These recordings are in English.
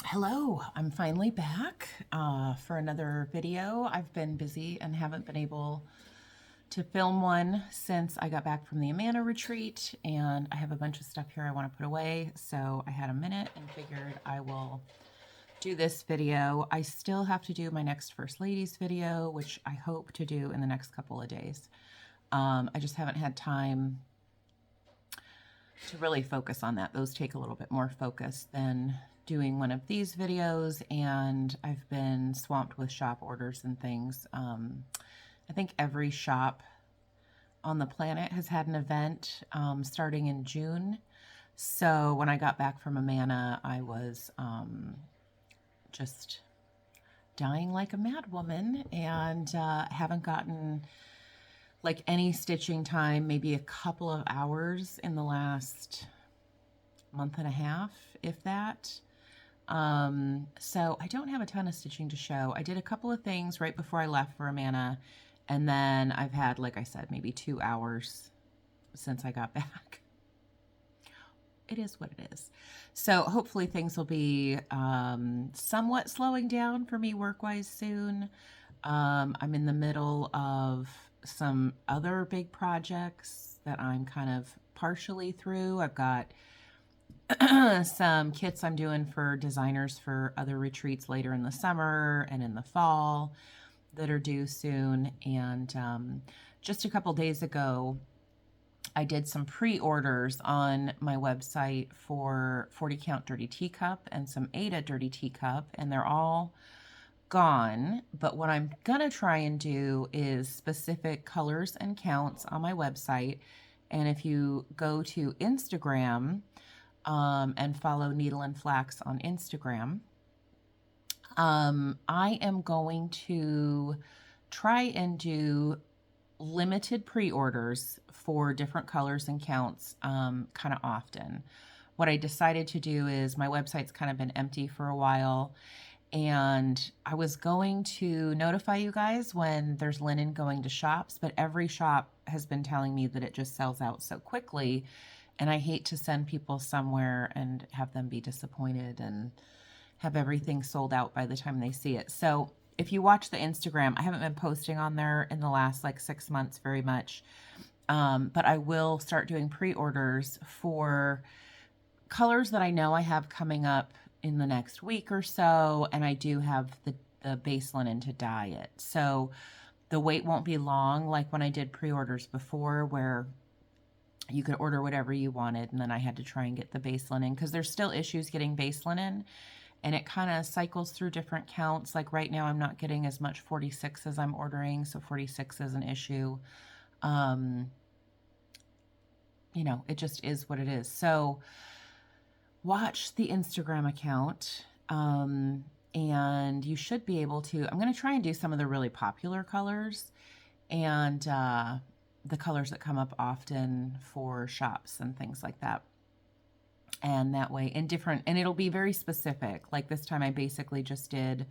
Hello, I'm finally back for another video. I've been busy and haven't been able to film one since I got back from the Amana retreat, and I have a bunch of stuff here I want to put away, so I had a minute and figured I will do this video. I still have to do my next First Ladies video, which I hope to do in the next couple of days. I just haven't had time to really focus on that. Those take a little bit more focus than doing one of these videos, and I've been swamped with shop orders and things. I think every shop on the planet has had an event starting in June. So when I got back from Amana, I was just dying like a mad woman, and haven't gotten like any stitching time, maybe a couple of hours in the last month and a half, if that. So I don't have a ton of stitching to show. I did a couple of things right before I left for Amana, and then I've had, like I said, maybe 2 hours since I got back. It is what it is. So hopefully things will be somewhat slowing down for me work-wise soon. I'm in the middle of some other big projects that I'm kind of partially through. I've got some kits I'm doing for designers for other retreats later in the summer and in the fall that are due soon. And just a couple days ago, I did some pre-orders on my website for 40 count dirty teacup and some Ada dirty teacup, and they're all gone. But what I'm gonna try and do is specific colors and counts on my website. And if you go to Instagram and follow Needle and Flax on Instagram, I am going to try and do limited pre-orders for different colors and counts kind of often. What I decided to do is my website's kind of been empty for a while, and I was going to notify you guys when there's linen going to shops, but every shop has been telling me that it just sells out so quickly, and I hate to send people somewhere and have them be disappointed and have everything sold out by the time they see it. So if you watch the Instagram, I haven't been posting on there in the last like 6 months very much, but I will start doing pre-orders for colors that I know I have coming up in the next week or so, and I do have the base linen to dye it. So the wait won't be long like when I did pre-orders before, where you could order whatever you wanted, and then I had to try and get the base linen because there's still issues getting base linen, and it kind of cycles through different counts. Like right now I'm not getting as much 46 as I'm ordering, so 46 is an issue. You know, it just is what it is. So watch the Instagram account, and you should be able to, I'm going to try and do some of the really popular colors and the colors that come up often for shops and things like that. And that way, in different, and it'll be very specific. Like this time I basically just did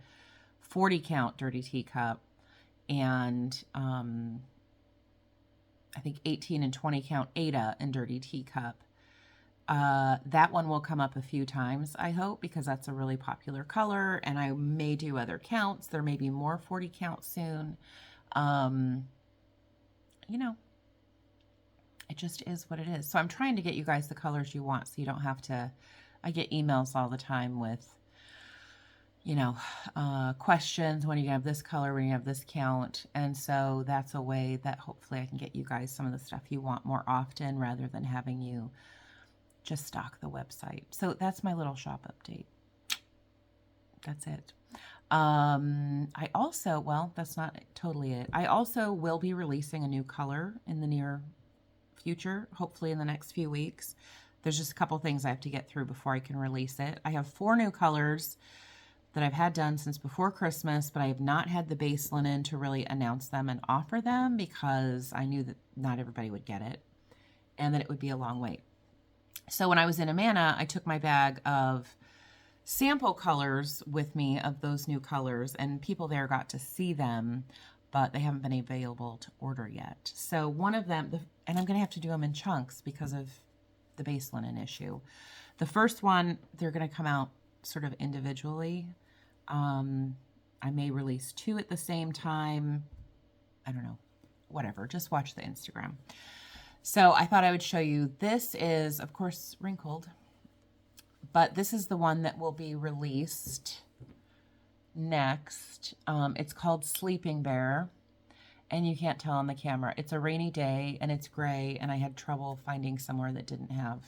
40 count dirty teacup and I think 18 and 20 count Ada and dirty teacup. That one will come up a few times, I hope, because that's a really popular color, and I may do other counts. There may be more 40 counts soon. You know, it just is what it is. So I'm trying to get you guys the colors you want so you don't have to, I get emails all the time with, you know, questions. When are you gonna have this color? When are you gonna have this count? And so that's a way that hopefully I can get you guys some of the stuff you want more often rather than having you just stock the website. So that's my little shop update. That's it. I also, well, that's not totally it. I also will be releasing a new color in the near future, hopefully in the next few weeks. There's just a couple things I have to get through before I can release it. I have 4 new colors that I've had done since before Christmas, but I have not had the base linen to really announce them and offer them because I knew that not everybody would get it and that it would be a long wait. So when I was in Amana, I took my bag of sample colors with me of those new colors, and people there got to see them, but they haven't been available to order yet. So one of them, and I'm going to have to do them in chunks because of the base linen issue. The first one, they're going to come out sort of individually. I may release 2 at the same time. I don't know, whatever, just watch the Instagram. So I thought I would show you. This is, of course, wrinkled, but this is the one that will be released next. It's called Sleeping Bear, and you can't tell on the camera. It's a rainy day, and it's gray, and I had trouble finding somewhere that didn't have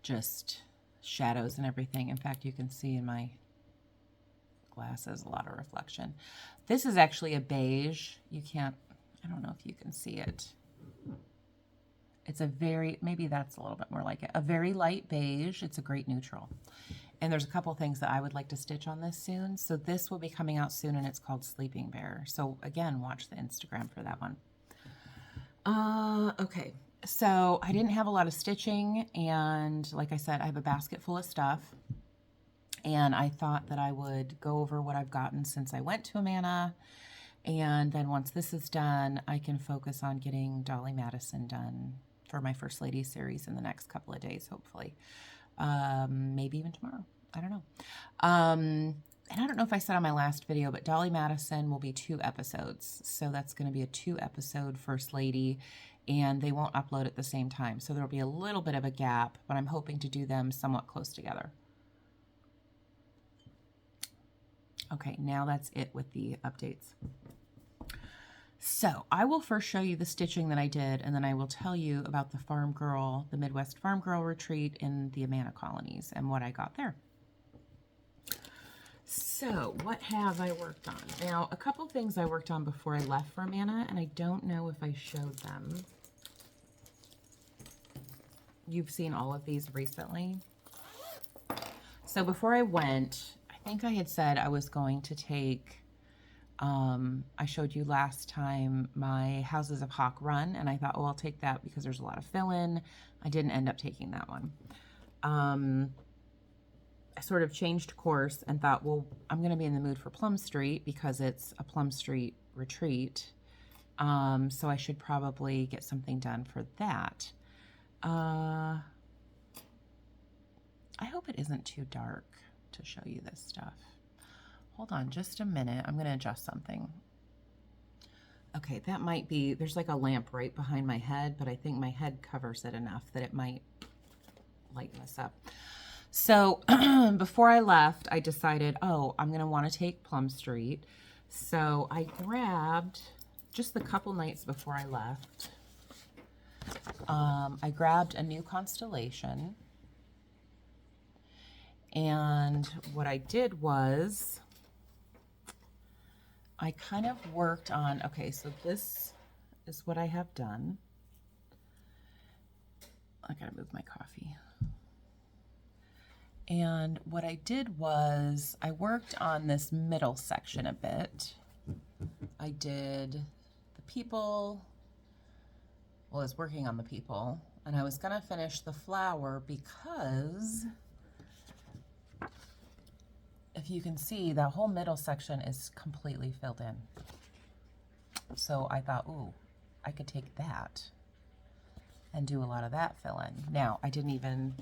just shadows and everything. In fact, you can see in my glasses a lot of reflection. This is actually a beige. You can't, I don't know if you can see it. It's a very, maybe that's a little bit more like it. A very light beige. It's a great neutral. And there's a couple things that I would like to stitch on this soon. So this will be coming out soon, and it's called Sleeping Bear. So again, watch the Instagram for that one. Okay. So I didn't have a lot of stitching, and like I said, I have a basket full of stuff, and I thought that I would go over what I've gotten since I went to Amana, and then once this is done, I can focus on getting Dolly Madison done for my First Lady series in the next couple of days, hopefully. Maybe even tomorrow. I don't know. And I don't know if I said on my last video, but Dolly Madison will be 2 episodes. So that's going to be a 2-episode First Lady, and they won't upload at the same time. So there'll be a little bit of a gap, but I'm hoping to do them somewhat close together. Okay, now that's it with the updates. So I will first show you the stitching that I did, and then I will tell you about the Midwest Farm Girl retreat in the Amana colonies and what I got there. So what have I worked on? Now, a couple things I worked on before I left for Amana, and I don't know if I showed them. You've seen all of these recently. So before I went, I think I had said I was going to take, I showed you last time my Houses of Hawk run, and I thought, oh, I'll take that because there's a lot of fill-in. I didn't end up taking that one. I sort of changed course and thought, well, I'm going to be in the mood for Plum Street because it's a Plum Street retreat. So I should probably get something done for that. I hope it isn't too dark to show you this stuff. Hold on just a minute. I'm going to adjust something. Okay, that might be, there's like a lamp right behind my head, but I think my head covers it enough that it might lighten this up. So before I left, I decided, oh, I'm going to want to take Plum Street. So I grabbed, just the couple nights before I left, I grabbed a new constellation. And what I did was, I kind of worked on, okay, so this is what I have done. I gotta move my coffee. And what I did was, I worked on this middle section a bit. I did the people, well, I was working on the people, and I was gonna finish the flower because if you can see, that whole middle section is completely filled in. So I thought, ooh, I could take that and do a lot of that fill in. Now, I didn't even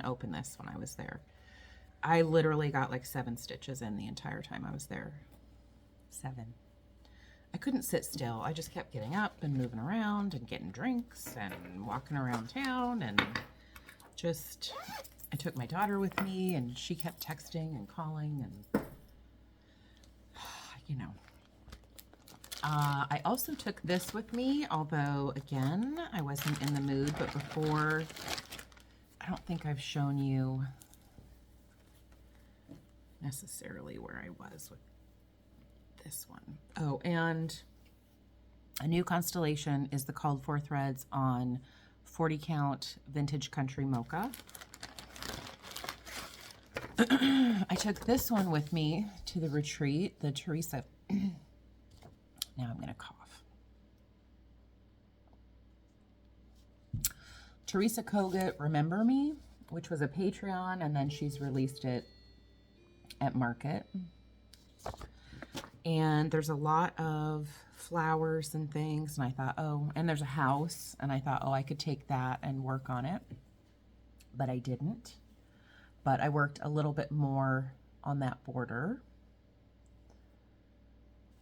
open this when I was there. I literally got like 7 stitches in the entire time I was there. 7. I couldn't sit still. I just kept getting up and moving around and getting drinks and walking around town, and just, I took my daughter with me, and she kept texting and calling, and you know. I also took this with me, although again, I wasn't in the mood, but before, I don't think I've shown you necessarily where I was with this one. Oh, and a new constellation is the called for threads on 40 count vintage country mocha. I took this one with me to the retreat, the Teresa. Now I'm going to cough. Teresa Kogut, Remember Me, which was a Patreon, and then she's released it at market. And there's a lot of flowers and things, and I thought, oh, and there's a house, and I thought, oh, I could take that and work on it, but I didn't. but I worked a little bit more on that border.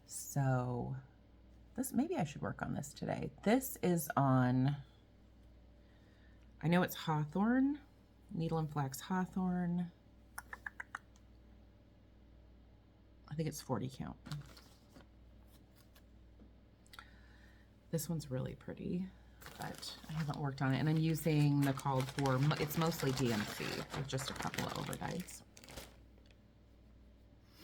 So this, maybe I should work on this today. This is on, I know it's Hawthorne, Needle and Flax Hawthorne. I think it's 40 count. This one's really pretty, but I haven't worked on it. And I'm using the called for, it's mostly DMC with just a couple of overdyes.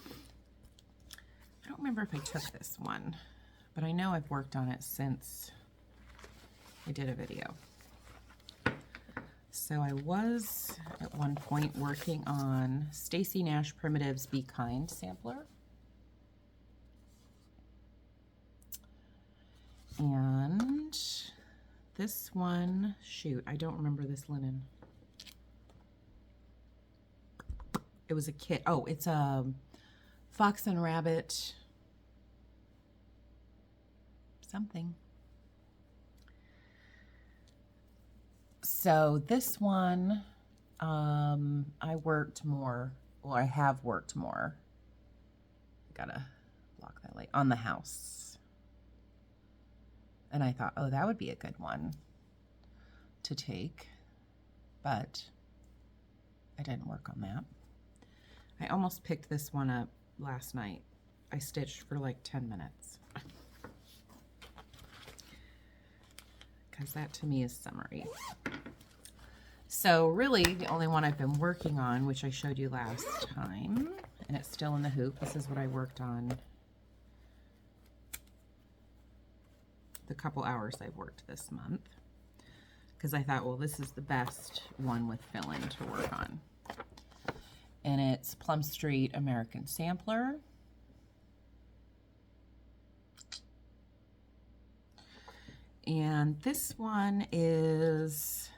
I don't remember if I took this one, but I know I've worked on it since I did a video. So I was at one point working on Stacy Nash Primitive's Be Kind sampler. And this one, shoot, I don't remember this linen. It was a kit. Oh, it's a Fox and Rabbit something. So this one, I worked more, or I have worked more. Gotta block that light on the house. And I thought, oh, that would be a good one to take, but I didn't work on that. I almost picked this one up last night. I stitched for like 10 minutes. Because that to me is summery. So really the only one I've been working on, which I showed you last time, and it's still in the hoop. This is what I worked on the couple hours I've worked this month, because I thought, well, this is the best one with fill-in to work on. And it's Plum Street American Sampler. And this one is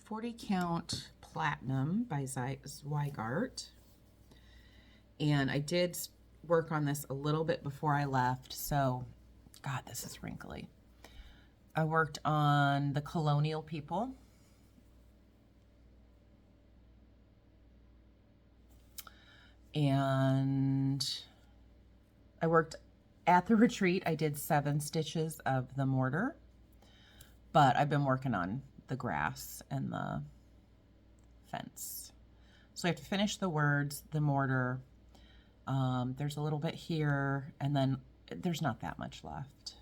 40 count Platinum by Zweigart. And I did work on this a little bit before I left, so God, this is wrinkly. I worked on the Colonial People. And I worked at the retreat. I did 7 stitches of the mortar, but I've been working on the grass and the fence. So I have to finish the words, the mortar. There's a little bit here, and then there's not that much left.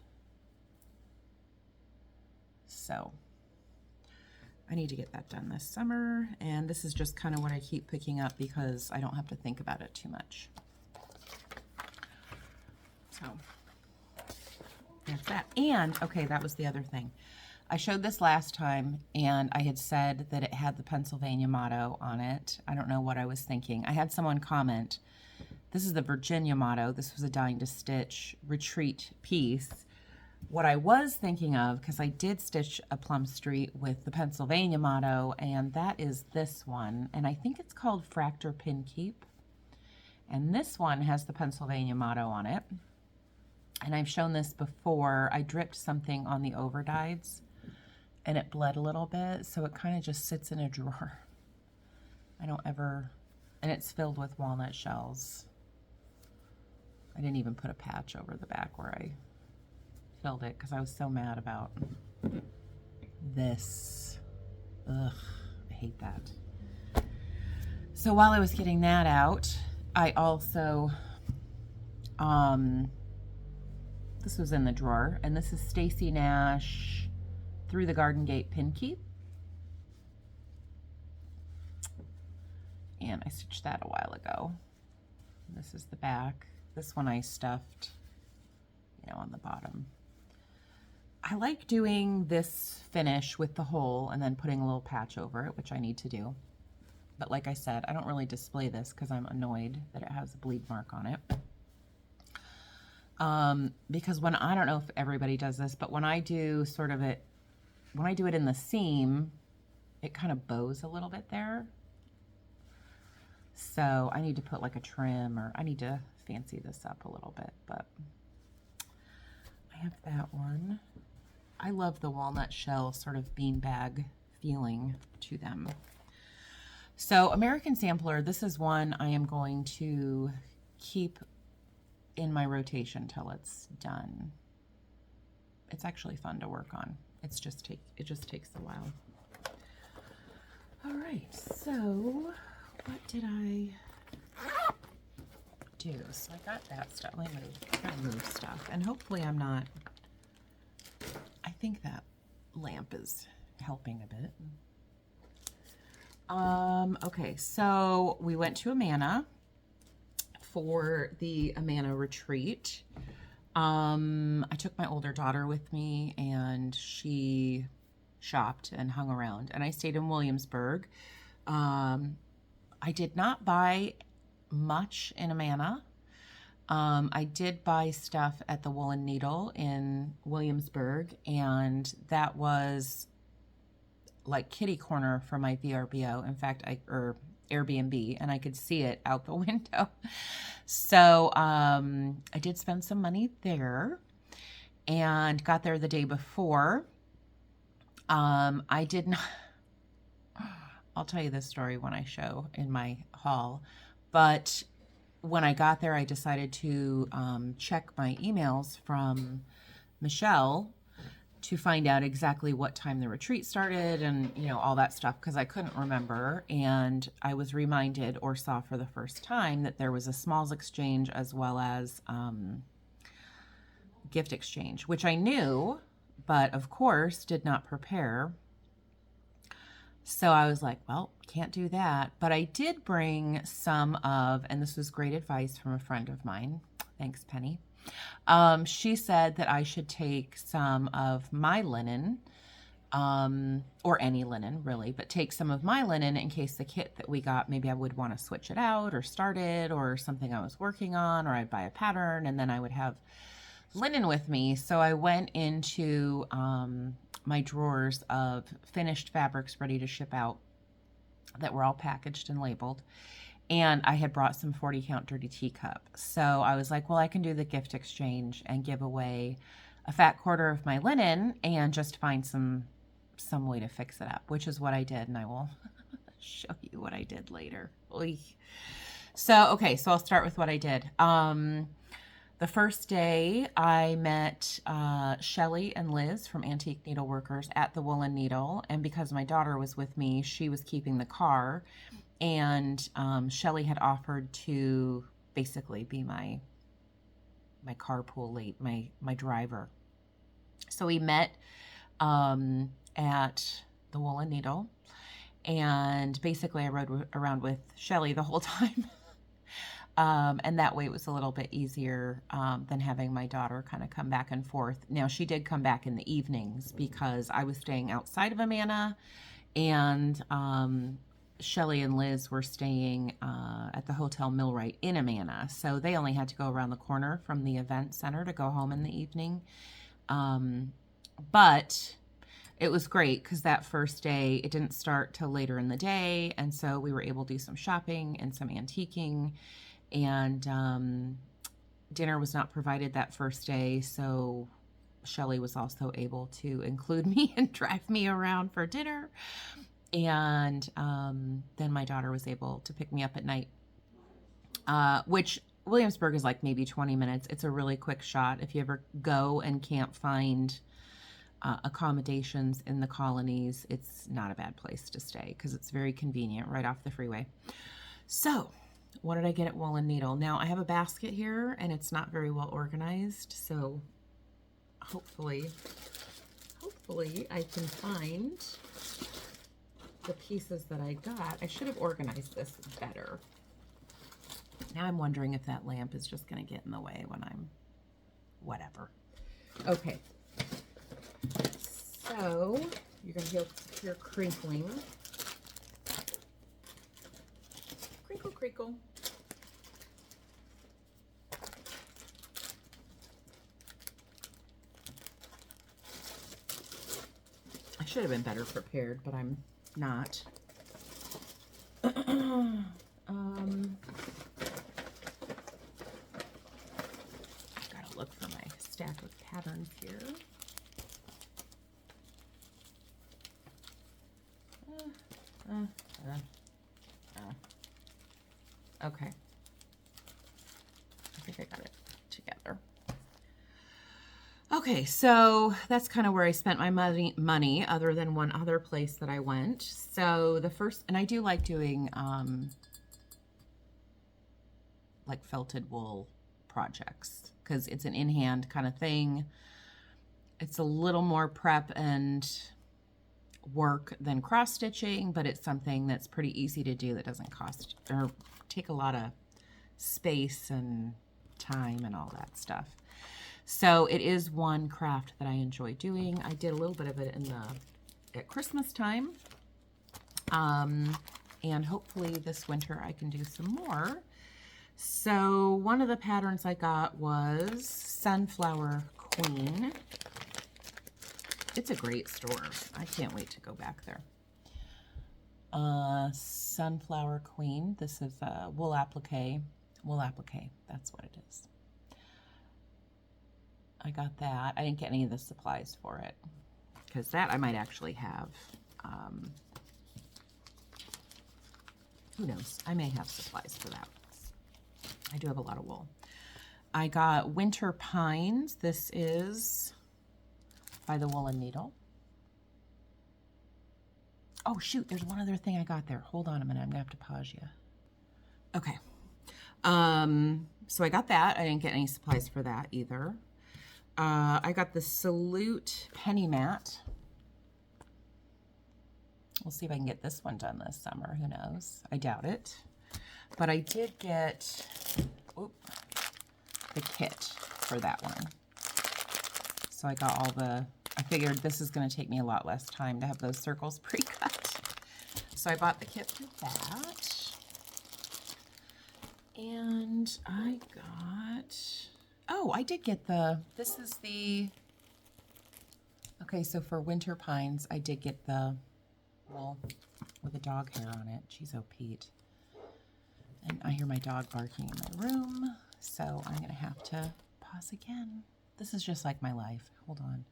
So I need to get that done this summer, and this is just kind of what I keep picking up because I don't have to think about it too much. So that's that. And okay, that was the other thing. I showed this last time, and I had said that it had the Pennsylvania motto on it. I don't know what I was thinking. I had someone comment, this is the Virginia motto. This was a Dying to Stitch retreat piece. What I was thinking of, because I did stitch a Plum Street with the Pennsylvania motto, and that is this one. And I think it's called Fractor Pin Keep. And this one has the Pennsylvania motto on it. And I've shown this before. I dripped something on the overdyes, and it bled a little bit, so it kind of just sits in a drawer. I don't ever, and it's filled with walnut shells. I didn't even put a patch over the back where I filled it because I was so mad about this. Ugh, I hate that. So while I was getting that out, I also, this was in the drawer, and this is Stacy Nash Through the Garden Gate Pin Keep. And I stitched that a while ago. This is the back. This one I stuffed, you know, on the bottom. I like doing this finish with the hole and then putting a little patch over it, which I need to do. But like I said, I don't really display this because I'm annoyed that it has a bleed mark on it. Because when, I don't know if everybody does this, but when I do sort of it, when I do it in the seam, it kind of bows a little bit there. So I need to put like a trim, or I need to fancy this up a little bit, but I have that one. I love the walnut shell sort of beanbag feeling to them. So American Sampler, this is one I am going to keep in my rotation till it's done. It's actually fun to work on. It just takes a while. All right, so what did I do? So I got that stuff. Let me move stuff, and hopefully I'm not. I think that lamp is helping a bit. Okay, so we went to Amana for the Amana retreat. I took my older daughter with me, and she shopped and hung around, and I stayed in Williamsburg. I did not buy much in Amana. I did buy stuff at the Woolen Needle in Williamsburg, and that was like kitty corner for my VRBO. In fact, or Airbnb, and I could see it out the window. So I did spend some money there and got there the day before. I did not, I'll tell you this story when I show in my haul, but when I got there, I decided to check my emails from Michelle to find out exactly what time the retreat started and, you know, all that stuff, because I couldn't remember. And I was reminded, or saw for the first time, that there was a smalls exchange as well as gift exchange, which I knew, but of course did not prepare. So I was like, well, can't do that. But I did bring some of, and this was great advice from a friend of mine. Thanks, Penny. She said that I should take some of my linen, or any linen really, but take some of my linen in case the kit that we got, maybe I would want to switch it out or start it, or something I was working on, or I'd buy a pattern and then I would have linen with me. So I went into my drawers of finished fabrics ready to ship out that were all packaged and labeled. And I had brought some 40 count dirty teacup. So I was like, well, I can do the gift exchange and give away a fat quarter of my linen and just find some way to fix it up, which is what I did. And I will show you what I did later. Oy. So, okay, so I'll start with what I did. The first day I met Shelly and Liz from Antique Needleworkers at the Woolen Needle. And because my daughter was with me, she was keeping the car. And Shelly had offered to basically be my carpool lead, my driver. So we met at the Woolen Needle, and basically I rode around with Shelly the whole time. And that way it was a little bit easier than having my daughter kind of come back and forth. Now, she did come back in the evenings because I was staying outside of Amana, and Shelly and Liz were staying at the Hotel Millwright in Amana. So they only had to go around the corner from the event center to go home in the evening. But it was great because that first day, it didn't start till later in the day. And so we were able to do some shopping and some antiquing. And dinner was not provided that first day. So Shelly was also able to include me and drive me around for dinner. And then my daughter was able to pick me up at night, which Williamsburg is like maybe 20 minutes. It's a really quick shot. If you ever go and can't find accommodations in the colonies, it's not a bad place to stay because it's very convenient right off the freeway. So what did I get at Woolen Needle? Now I have a basket here and it's not very well organized. So hopefully I can find the pieces that I got. I should have organized this better. Now I'm wondering if that lamp is just going to get in the way when I'm whatever. Okay. So you're going to hear crinkling. Crinkle, crinkle. I should have been better prepared, but I'm not. Gotta look for my stack of patterns here. Okay. I think I got it together. Okay, so that's kind of where I spent my money other than one other place that I went. So the first, and I do like doing like felted wool projects because it's an in-hand kind of thing. It's a little more prep and work than cross stitching, but it's something that's pretty easy to do that doesn't cost or take a lot of space and time and all that stuff. So it is one craft that I enjoy doing. I did a little bit of it at Christmas time. And hopefully this winter I can do some more. So one of the patterns I got was Sunflower Queen. It's a great store. I can't wait to go back there. Sunflower Queen. This is wool applique. Wool applique. That's what it is. I got that. I didn't get any of the supplies for it because that I might actually have. Who knows? I may have supplies for that. I do have a lot of wool. I got Winter Pines. This is by the Woolen Needle. Oh, shoot. There's one other thing I got there. Hold on a minute. I'm going to have to pause you. Okay. So I got that. I didn't get any supplies for that either. I got the Salute Penny Mat. We'll see if I can get this one done this summer. Who knows? I doubt it. But I did get the kit for that one. So I got all the, I figured this is going to take me a lot less time to have those circles pre-cut. So I bought the kit for that. And I got, oh, I did get this is the, okay, so for Winter Pines, I did get the wool with a dog hair on it. Jeez, oh, Pete. And I hear my dog barking in my room, so I'm going to have to pause again. This is just like my life. Hold on.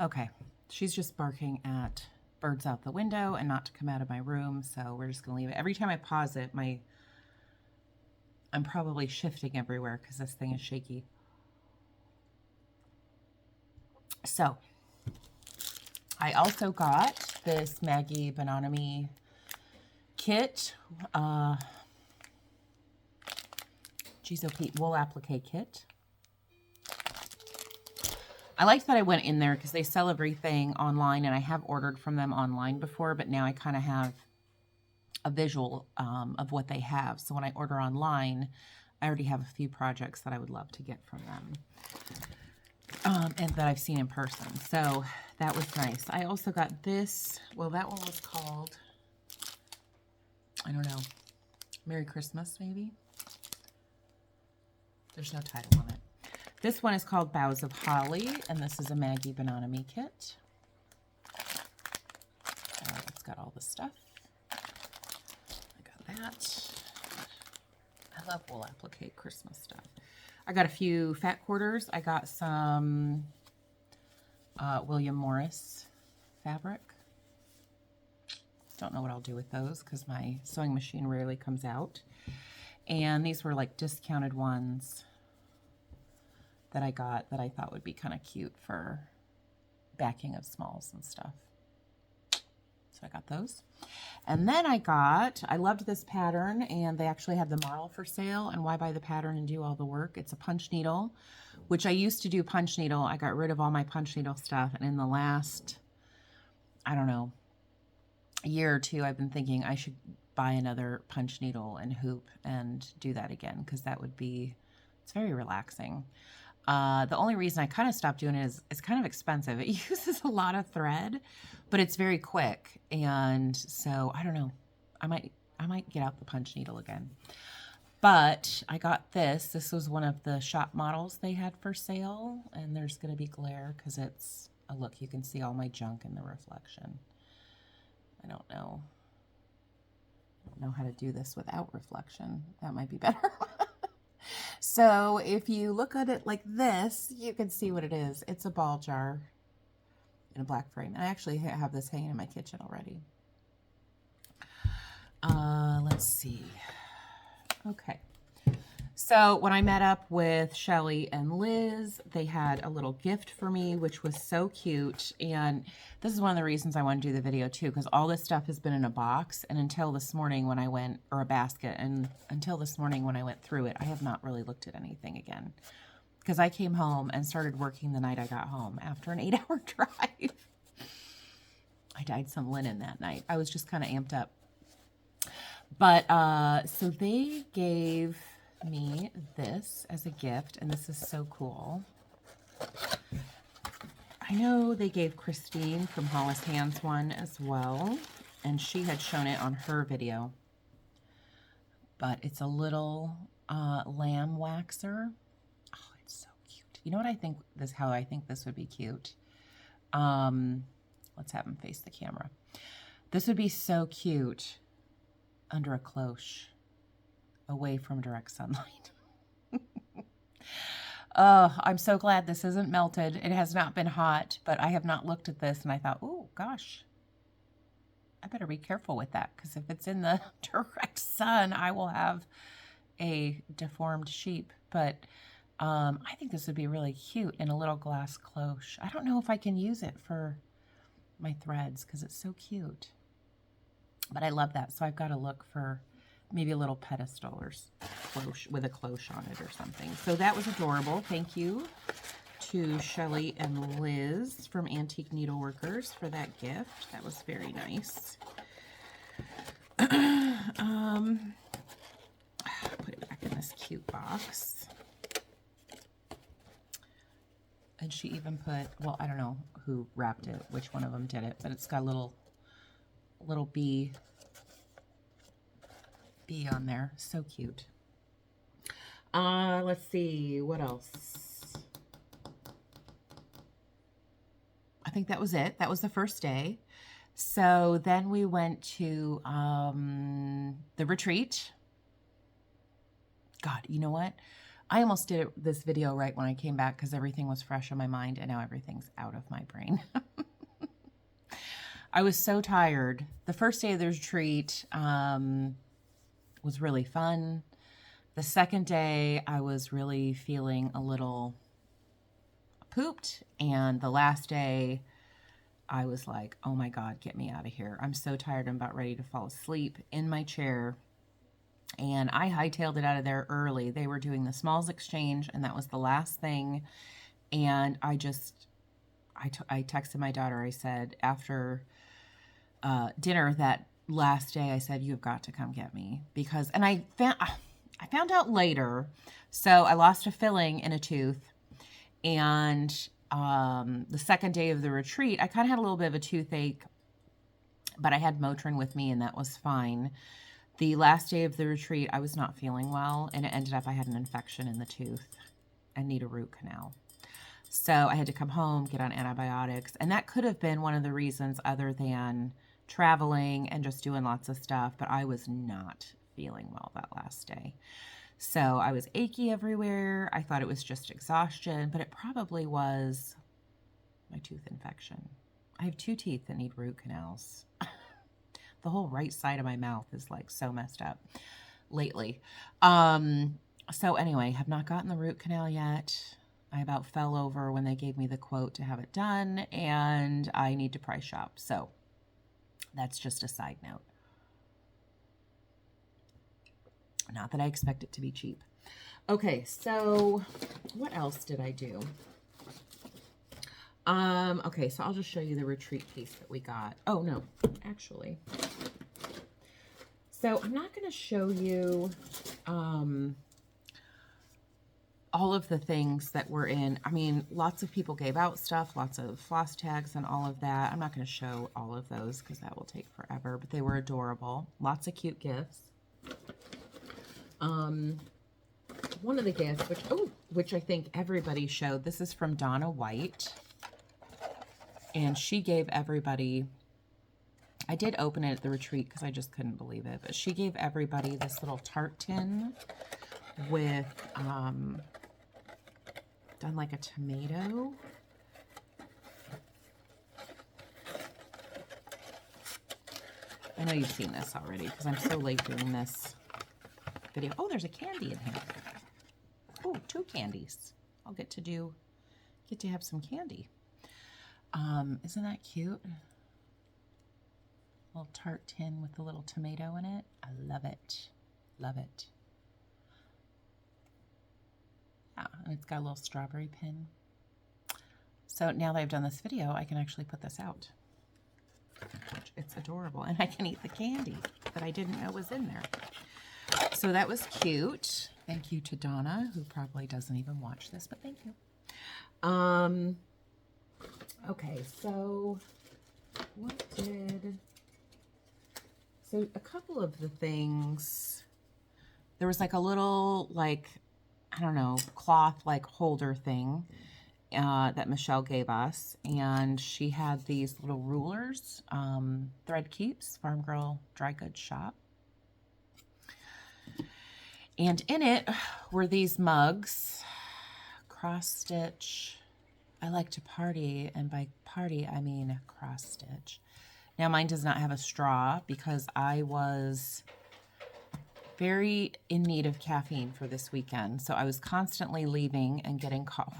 Okay, she's just barking at birds out the window and not to come out of my room, so we're just going to leave it. Every time I pause it, I'm probably shifting everywhere because this thing is shaky. So, I also got this Maggie Bonomi kit, Geez, oh Pete, wool applique kit. I liked that I went in there because they sell everything online, and I have ordered from them online before, but now I kind of have a visual of what they have. So when I order online, I already have a few projects that I would love to get from them. And that I've seen in person. So that was nice. I also got this. Well, that one was called, I don't know, Merry Christmas, maybe? There's no title on it. This one is called Boughs of Holly, and this is a Maggie Bonomi kit. It's got all the stuff. I got that. I love wool applique Christmas stuff. I got a few fat quarters. I got some William Morris fabric. Don't know what I'll do with those because my sewing machine rarely comes out. And these were like discounted ones that I got that I thought would be kind of cute for backing of smalls and stuff. So I got those. And then I loved this pattern, and they actually had the model for sale. And why buy the pattern and do all the work? It's a punch needle, which I used to do punch needle. I got rid of all my punch needle stuff. And in the last, I don't know, a year or two, I've been thinking I should buy another punch needle and hoop and do that again, because that would be, it's very relaxing. The only reason I kind of stopped doing it is it's kind of expensive. It uses a lot of thread, but it's very quick. And so I don't know, I might get out the punch needle again. But I got this. This was one of the shop models they had for sale, and there's going to be glare because it's, oh look, you can see all my junk in the reflection. I don't know how to do this without reflection. That might be better. So if you look at it like this, you can see what it is. It's a ball jar in a black frame. And I actually have this hanging in my kitchen already. let's see. Okay. So when I met up with Shelly and Liz, they had a little gift for me, which was so cute. And this is one of the reasons I want to do the video too, because all this stuff has been in a box. And until this morning when I went, or a basket, and until this morning when I went through it, I have not really looked at anything again. Because I came home and started working the night I got home after an 8-hour drive. I dyed some linen that night. I was just kind of amped up. But, so they gave me this as a gift, and this is so cool. I know they gave Christine from Hollis Hands one as well, and she had shown it on her video. But it's a little lamb waxer. Oh, it's so cute. You know what I think this, how I think this would be cute? Let's have him face the camera. This would be so cute under a cloche, away from direct sunlight. Oh, I'm so glad this isn't melted. It has not been hot, but I have not looked at this and I thought, oh gosh, I better be careful with that, because if it's in the direct sun, I will have a deformed sheep. But I think this would be really cute in a little glass cloche. I don't know if I can use it for my threads because it's so cute. But I love that, so I've got to look for maybe a little pedestal or cloche with a cloche on it or something. So that was adorable. Thank you to Shelly and Liz from Antique Needleworkers for that gift. That was very nice. Put it back in this cute box. And she even put, well, I don't know who wrapped it, which one of them did it, but it's got a little bee on there. So cute. Let's see, what else? I think that was it. That was the first day. So then we went to the retreat. God, you know what? I almost did this video right when I came back because everything was fresh on my mind, and now everything's out of my brain. I was so tired. The first day of the retreat was really fun. The second day, I was really feeling a little pooped. And the last day, I was like, oh my God, get me out of here. I'm so tired. I'm about ready to fall asleep in my chair. And I hightailed it out of there early. They were doing the smalls exchange, and that was the last thing. And I texted my daughter. I said, after dinner that last day, I said, you've got to come get me. Because, and I found out later, so I lost a filling in a tooth. And the second day of the retreat, I kind of had a little bit of a toothache, but I had Motrin with me, and that was fine. The last day of the retreat, I was not feeling well, and it ended up I had an infection in the tooth and need a root canal. So I had to come home, get on antibiotics, and that could have been one of the reasons other than traveling and just doing lots of stuff, but I was not feeling well that last day. So I was achy everywhere. I thought it was just exhaustion, but it probably was my tooth infection. I have 2 teeth that need root canals. The whole right side of my mouth is like so messed up lately. So anyway, have not gotten the root canal yet. I about fell over when they gave me the quote to have it done, and I need to price shop. So that's just a side note. Not that I expect it to be cheap. Okay, so what else did I do? Okay, so I'll just show you the retreat piece that we got. Oh, no, actually. So I'm not going to show you all of the things that were in. I mean, lots of people gave out stuff, lots of floss tags and all of that. I'm not going to show all of those because that will take forever, but they were adorable. Lots of cute gifts. One of the gifts, which I think everybody showed, this is from Donna White. And she gave everybody, I did open it at the retreat because I just couldn't believe it, but she gave everybody this little tart tin with, done like a tomato. I know you've seen this already because I'm so late doing this video. Oh, there's a candy in here. Oh, 2 candies. I'll get to have some candy. Isn't that cute? Little tart tin with a little tomato in it. I love it. Love it. Yeah, and it's got a little strawberry pin. So now that I've done this video, I can actually put this out. It's adorable. And I can eat the candy that I didn't know was in there. So that was cute. Thank you to Donna, who probably doesn't even watch this, but thank you. Okay, so so a couple of the things, there was like a little, like, I don't know, cloth like holder thing that Michelle gave us, and she had these little rulers, Thread Keeps, Farm Girl Dry Goods Shop. And in it were these mugs, cross stitch. I like to party, and by party I mean cross stitch. Now mine does not have a straw because I was very in need of caffeine for this weekend. So I was constantly leaving and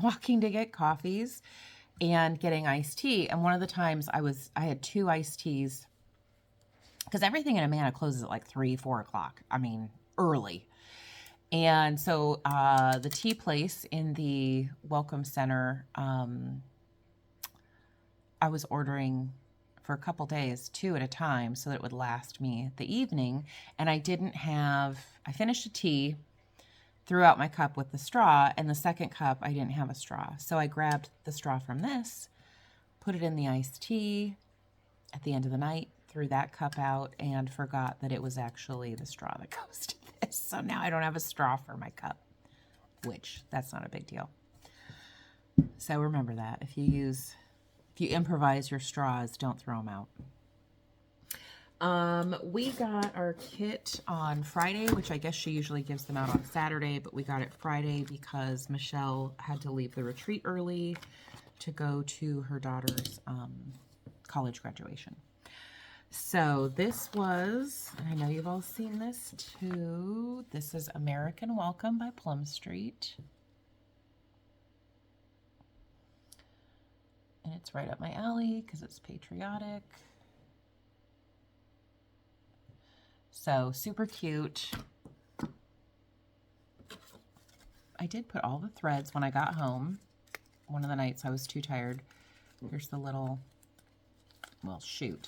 walking to get coffees and getting iced tea. And one of the times I had 2 iced teas because everything in Amana closes at like 3, 4 o'clock. I mean, early. And so the tea place in the Welcome Center, I was ordering for a couple days, 2 at a time, so that it would last me the evening. And I finished a tea, threw out my cup with the straw, and the second cup, I didn't have a straw. So I grabbed the straw from this, put it in the iced tea at the end of the night, threw that cup out, and forgot that it was actually the straw that goes to this. So now I don't have a straw for my cup, which that's not a big deal. So remember that. If you improvise your straws, don't throw them out. We got our kit on Friday, which I guess she usually gives them out on Saturday, but we got it Friday because Michelle had to leave the retreat early to go to her daughter's college graduation. So this was, I know you've all seen this too. This is American Welcome by Plum Street. And it's right up my alley because it's patriotic. So super cute. I did put all the threads when I got home. One of the nights I was too tired. Here's the little, well, shoot.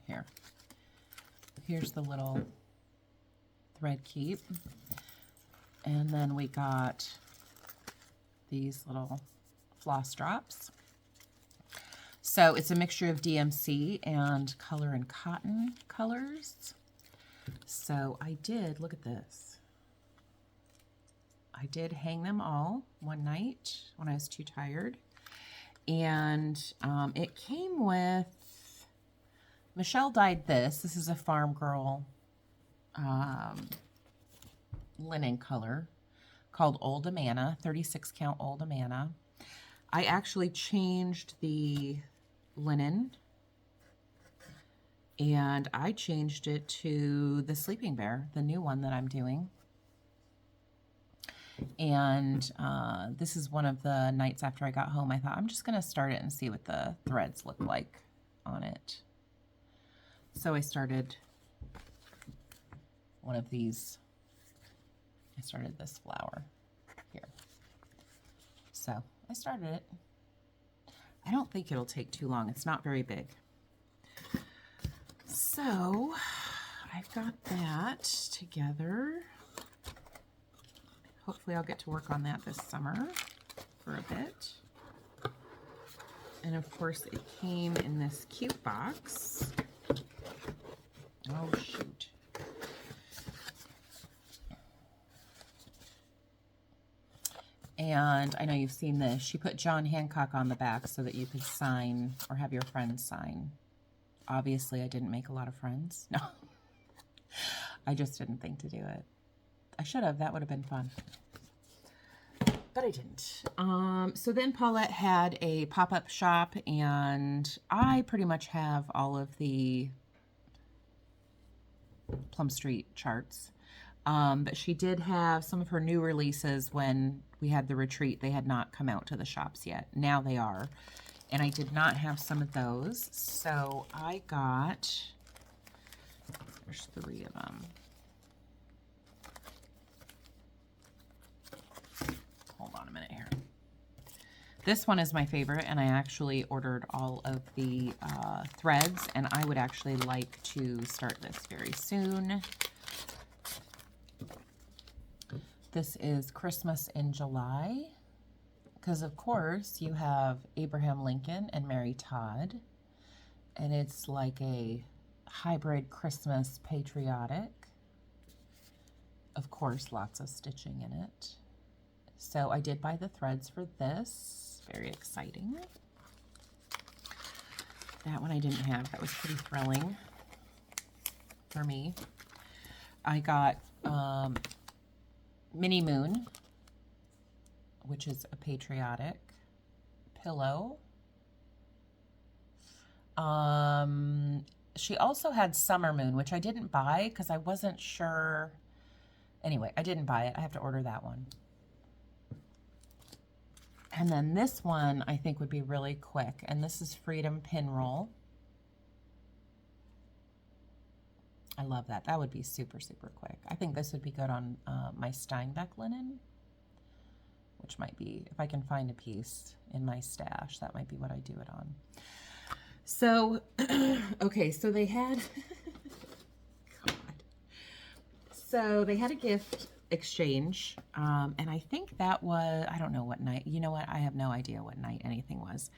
Here. Here's the little thread keep. And then we got these little floss drops. So it's a mixture of DMC and color and cotton colors. So I did, look at this. I did hang them all one night when I was too tired. And it came with, Michelle dyed this. This is a Farm Girl linen color called Old Amana, 36 count Old Amana. I actually changed the linen and I changed it to the Sleeping Bear, the new one that I'm doing. And this is one of the nights after I got home. I thought I'm just going to start it and see what the threads look like on it. So I started one of these. I started this flower here. So I started it. I don't think it'll take too long. It's not very big. So I've got that together. Hopefully I'll get to work on that this summer for a bit. And of course it came in this cute box. Oh shoot. And I know you've seen this. She put John Hancock on the back so that you could sign or have your friends sign. Obviously, I didn't make a lot of friends. No. I just didn't think to do it. I should have. That would have been fun. But I didn't. So then Paulette had a pop-up shop, and I pretty much have all of the Plum Street charts. But she did have some of her new releases when we had the retreat. They had not come out to the shops yet. Now they are. And I did not have some of those. So I got, there's 3 of them. Hold on a minute here. This one is my favorite, and I actually ordered all of the threads, and I would actually like to start this very soon. This is Christmas in July, because of course you have Abraham Lincoln and Mary Todd, and it's like a hybrid Christmas patriotic. Of course, lots of stitching in it. So I did buy the threads for this. Very exciting. That one I didn't have. That was pretty thrilling for me. I got Mini Moon, which is a patriotic pillow. She also had Summer Moon, which I didn't buy because I wasn't sure. Anyway, I didn't buy it. I have to order that one. And then this one I think would be really quick, and this is Freedom Pin Roll. I love that. That would be super, super quick. I think this would be good on my Steinbeck linen, which might be, if I can find a piece in my stash, that might be what I do it on. So, okay, so they had, God. So they had a gift exchange, and I think that was, I don't know what night, you know what, I have no idea what night anything was.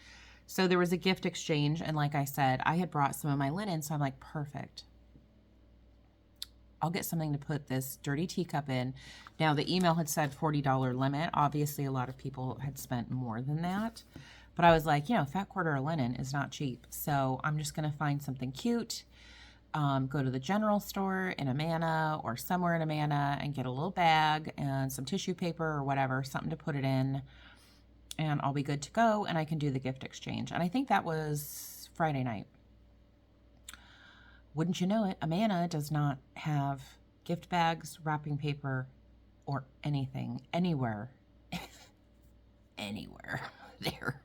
So there was a gift exchange, and like I said, I had brought some of my linen, so I'm like, perfect. I'll get something to put this dirty teacup in. Now the email had said $40 limit. Obviously a lot of people had spent more than that, but I was like, you know, fat quarter of linen is not cheap, so I'm just gonna find something cute. Go to the general store in Amana or somewhere in Amana and get a little bag and some tissue paper or whatever, something to put it in, and I'll be good to go, and I can do the gift exchange. And I think that was Friday night. Wouldn't you know it, Amana does not have gift bags, wrapping paper, or anything, anywhere, anywhere there.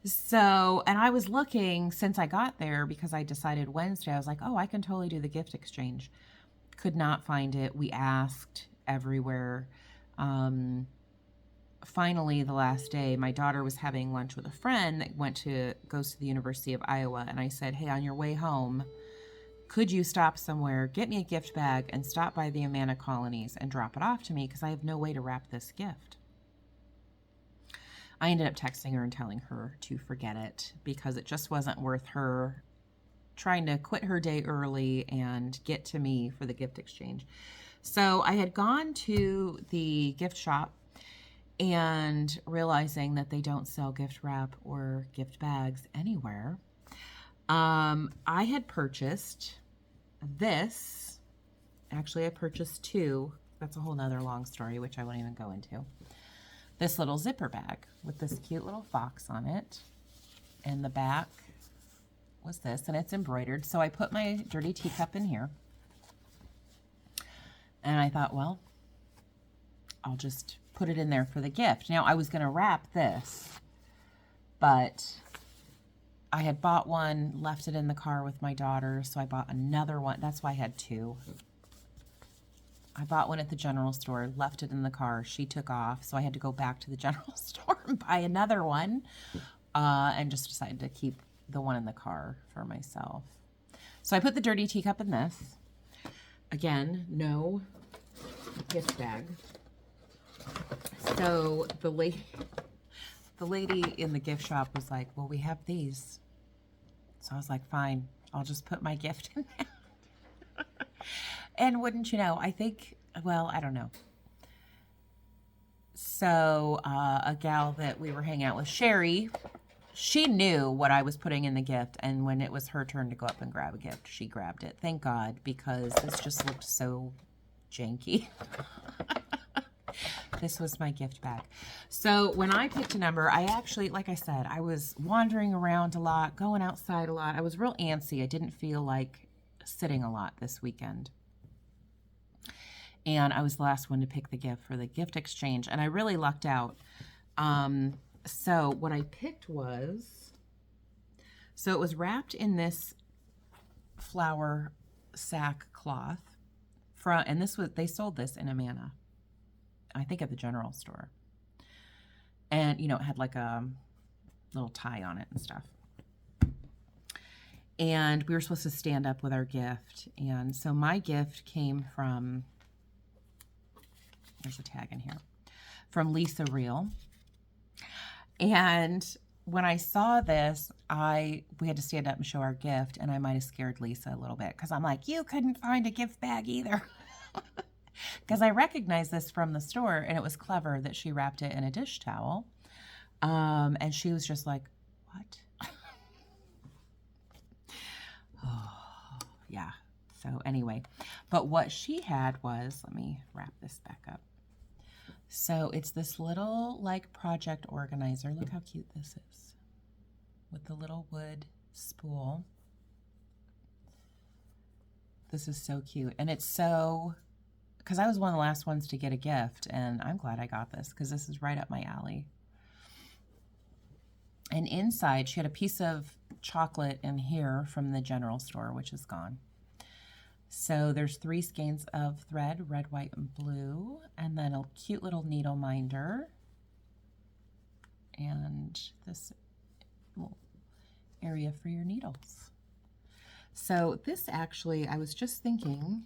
So, and I was looking since I got there because I decided Wednesday, I was like, oh, I can totally do the gift exchange. Could not find it. We asked everywhere. Finally, the last day, my daughter was having lunch with a friend that goes to the University of Iowa. And I said, hey, on your way home, could you stop somewhere, get me a gift bag, and stop by the Amana colonies and drop it off to me because I have no way to wrap this gift. I ended up texting her and telling her to forget it because it just wasn't worth her trying to quit her day early and get to me for the gift exchange. So I had gone to the gift shop and realizing that they don't sell gift wrap or gift bags anywhere. I had purchased this. Actually, I purchased 2. That's a whole nother long story, which I won't even go into. This little zipper bag with this cute little fox on it. And the back was this, and it's embroidered. So I put my dirty teacup in here. And I thought, well, I'll just put it in there for the gift. Now, I was going to wrap this, but I had bought one, left it in the car with my daughter, so I bought another one. That's why I had 2. I bought one at the general store, left it in the car. She took off, so I had to go back to the general store and buy another one, and just decided to keep the one in the car for myself. So I put the dirty teacup in this. Again, no gift bag. So the lady in the gift shop was like, well, we have these. So I was like, fine, I'll just put my gift in there. And wouldn't you know, I think, well, I don't know. So a gal that we were hanging out with, Sherry, she knew what I was putting in the gift. And when it was her turn to go up and grab a gift, she grabbed it. Thank God, because this just looked so janky. This was my gift bag. So when I picked a number, I actually, like I said, I was wandering around a lot, going outside a lot. I was real antsy. I didn't feel like sitting a lot this weekend. And I was the last one to pick the gift for the gift exchange, and I really lucked out. So what I picked was, so it was wrapped in this flower sack cloth and they sold this in Amana, I think at the general store. And, it had like a little tie on it and stuff. And we were supposed to stand up with our gift. And so my gift came from, there's a tag in here, from Lisa Reel. And when I saw this, we had to stand up and show our gift, and I might have scared Lisa a little bit because I'm like, you couldn't find a gift bag either. Because I recognized this from the store, and it was clever that she wrapped it in a dish towel. And she was just like, what? Oh, yeah. So anyway, but what she had was, let me wrap this back up. So it's this little like project organizer. Look how cute this is with the little wood spool. This is so cute. And it's so, because I was one of the last ones to get a gift, and I'm glad I got this because this is right up my alley. And inside, she had a piece of chocolate in here from the general store, which is gone. So there's 3 skeins of thread, red, white, and blue, and then a cute little needle minder, and this little area for your needles. So this actually, I was just thinking,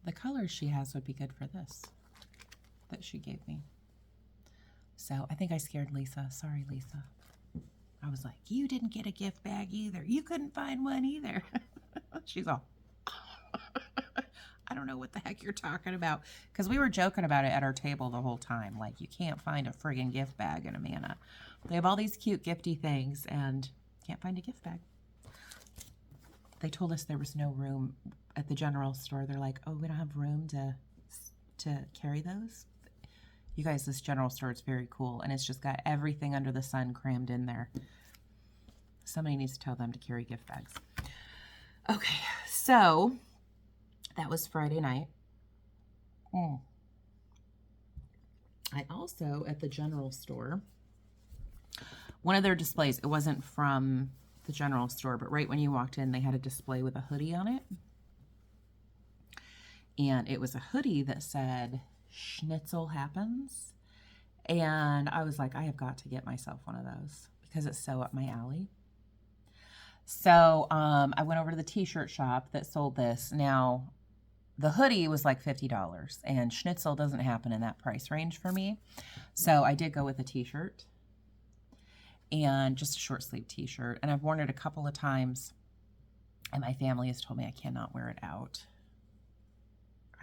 the colors she has would be good for this, that she gave me. So I think I scared Lisa. Sorry, Lisa. I was like, you didn't get a gift bag either. You couldn't find one either. She's all, I don't know what the heck you're talking about. Because we were joking about it at our table the whole time. Like, you can't find a friggin' gift bag in Amana. They have all these cute gifty things and can't find a gift bag. They told us there was no room at the general store. They're like, oh, we don't have room to carry those. You guys, this general store is very cool, and it's just got everything under the sun crammed in there. Somebody needs to tell them to carry gift bags. Okay, so that was Friday night. I also, at the general store, one of their displays, it wasn't from the general store, but right when you walked in, they had a display with a hoodie on it. And it was a hoodie that said, Schnitzel happens. And I was like, I have got to get myself one of those because it's so up my alley. So I went over to the t-shirt shop that sold this. Now, the hoodie was like $50, and Schnitzel doesn't happen in that price range for me. So I did go with a t-shirt and just a short sleeve t-shirt. And I've worn it a couple of times, and my family has told me I cannot wear it out.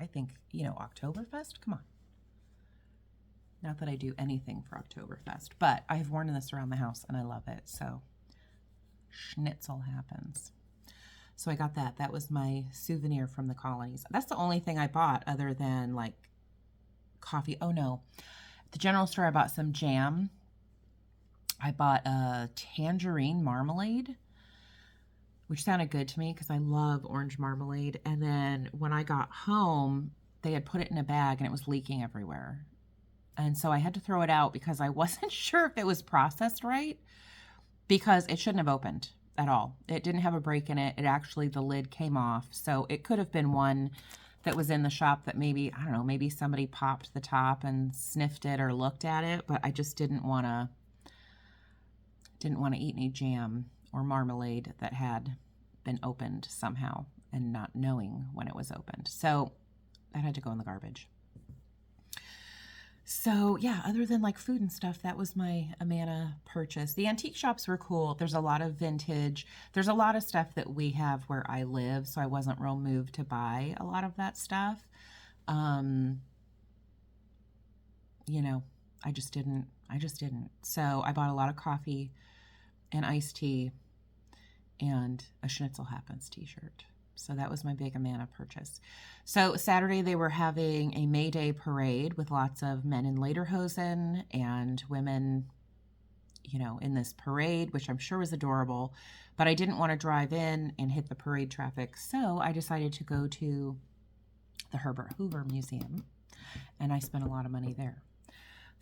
I think, Oktoberfest, come on. Not that I do anything for Oktoberfest, but I've worn this around the house and I love it. So Schnitzel happens. So I got that. That was my souvenir from the colonies. That's the only thing I bought other than like coffee. Oh no. At the general store, I bought some jam. I bought a tangerine marmalade, which sounded good to me because I love orange marmalade. And then when I got home, they had put it in a bag and it was leaking everywhere. And so I had to throw it out because I wasn't sure if it was processed right, because it shouldn't have opened at all. It didn't have a break in it. It actually, the lid came off. So it could have been one that was in the shop that maybe, I don't know, maybe somebody popped the top and sniffed it or looked at it, but I just didn't want to eat any jam or marmalade that had been opened somehow and not knowing when it was opened. So that had to go in the garbage. So yeah, other than like food and stuff, that was my Amana purchase. The antique shops were cool. There's a lot of vintage. There's a lot of stuff that we have where I live, so I wasn't real moved to buy a lot of that stuff. I just didn't. So I bought a lot of coffee and iced tea and a Schnitzel Happens t-shirt. So that was my big Amana purchase. So Saturday they were having a May Day parade with lots of men in lederhosen and women, you know, in this parade, which I'm sure was adorable, but I didn't want to drive in and hit the parade traffic. So I decided to go to the Herbert Hoover Museum, and I spent a lot of money there.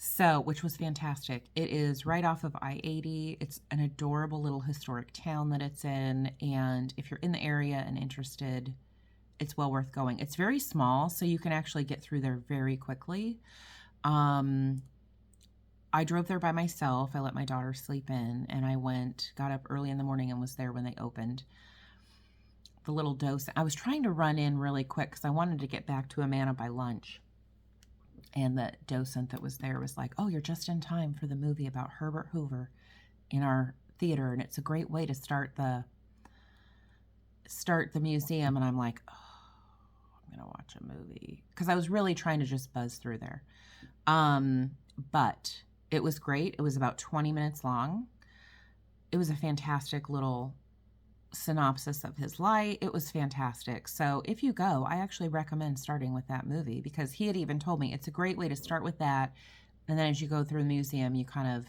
So, which was fantastic. It is right off of I-80. It's an adorable little historic town that it's in. And if you're in the area and interested, it's well worth going. It's very small, so you can actually get through there very quickly. I drove there by myself. I let my daughter sleep in, and I got up early in the morning and was there when they opened. The little dose. I was trying to run in really quick because I wanted to get back to Amana by lunch. And the docent that was there was like, oh, you're just in time for the movie about Herbert Hoover in our theater. And it's a great way to start the museum. And I'm like, oh, I'm going to watch a movie. Because I was really trying to just buzz through there. But it was great. It was about 20 minutes long. It was a fantastic little synopsis of his life. It was fantastic. So if you go, I actually recommend starting with that movie, because he had even told me it's a great way to start with that. And then as you go through the museum, you kind of